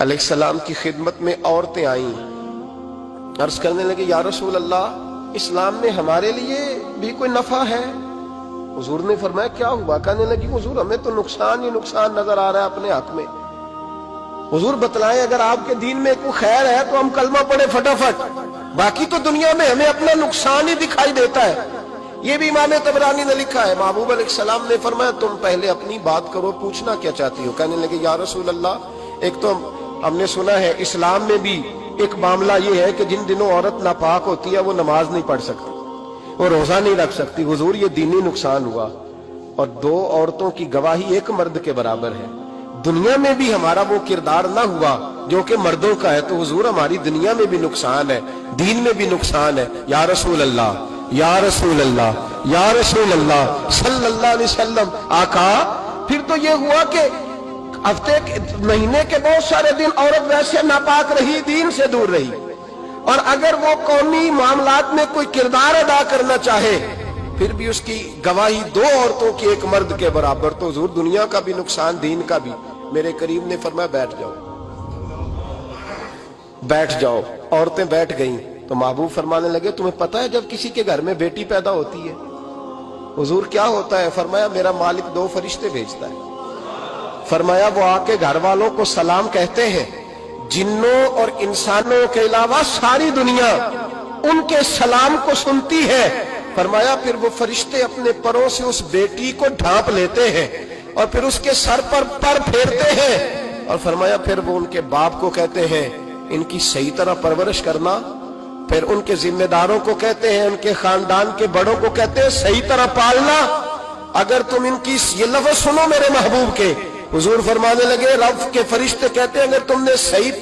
علیہ السلام کی خدمت میں عورتیں آئیں، عرض کرنے لگے یا رسول اللہ اسلام میں ہمارے لیے بھی کوئی نفع ہے؟ حضور نے فرمایا کیا ہوا؟ کہنے لگی حضور ہمیں تو نقصان ہی نقصان نظر آ رہا ہے اپنے حق میں۔ حضور بتلائیں اگر آپ کے دین میں کوئی خیر ہے تو ہم کلمہ پڑھے فٹافٹ، باقی تو دنیا میں ہمیں اپنا نقصان ہی دکھائی دیتا ہے۔ یہ بھی امام طبرانی نے لکھا ہے، محبوب علیہ السلام نے فرمایا تم پہلے اپنی بات کرو، پوچھنا کیا چاہتی ہو؟ کہنے لگے یا رسول اللہ ایک تو ہم نے سنا ہے اسلام میں بھی ایک معاملہ یہ ہے کہ جن دنوں عورت ناپاک ہوتی ہے وہ نماز نہیں پڑھ سکتی، وہ روزہ نہیں رکھ سکتی۔ حضور یہ دینی نقصان ہوا، اور دو عورتوں کی گواہی ایک مرد کے برابر ہے۔ دنیا میں بھی ہمارا وہ کردار نہ ہوا جو کہ مردوں کا ہے، تو حضور ہماری دنیا میں بھی نقصان ہے، دین میں بھی نقصان ہے۔ یا رسول اللہ یا رسول اللہ یا رسول اللہ صلی اللہ علیہ وسلم۔ آقا پھر تو یہ ہوا کہ ہفتے مہینے کے بہت سارے دن عورت ویسے ناپاک رہی، دین سے دور رہی، اور اگر وہ قومی معاملات میں کوئی کردار ادا کرنا چاہے پھر بھی اس کی گواہی دو عورتوں کی ایک مرد کے برابر، تو حضور دنیا کا بھی نقصان دین کا بھی۔ میرے کریم نے فرمایا بیٹھ جاؤ بیٹھ جاؤ۔ عورتیں بیٹھ گئیں تو محبوب فرمانے لگے تمہیں پتہ ہے جب کسی کے گھر میں بیٹی پیدا ہوتی ہے حضور کیا ہوتا ہے؟ فرمایا میرا مالک دو فرشتے بھیجتا ہے۔ فرمایا وہ آ کے گھر والوں کو سلام کہتے ہیں، جنوں اور انسانوں کے علاوہ ساری دنیا ان کے سلام کو سنتی ہے۔ فرمایا پھر وہ فرشتے اپنے پروں سے اس بیٹی کو ڈھانپ لیتے ہیں اور پھر اس کے سر پر پھیرتے ہیں، اور فرمایا پھر وہ ان کے باپ کو کہتے ہیں ان کی صحیح طرح پرورش کرنا، پھر ان کے ذمہ داروں کو کہتے ہیں، ان کے خاندان کے بڑوں کو کہتے ہیں صحیح طرح پالنا۔ اگر تم ان کی یہ لفظ سنو میرے محبوب کے، حضور فرمانے لگے رب کے فرشتے کہتے ہیں اگر تم نے صحیح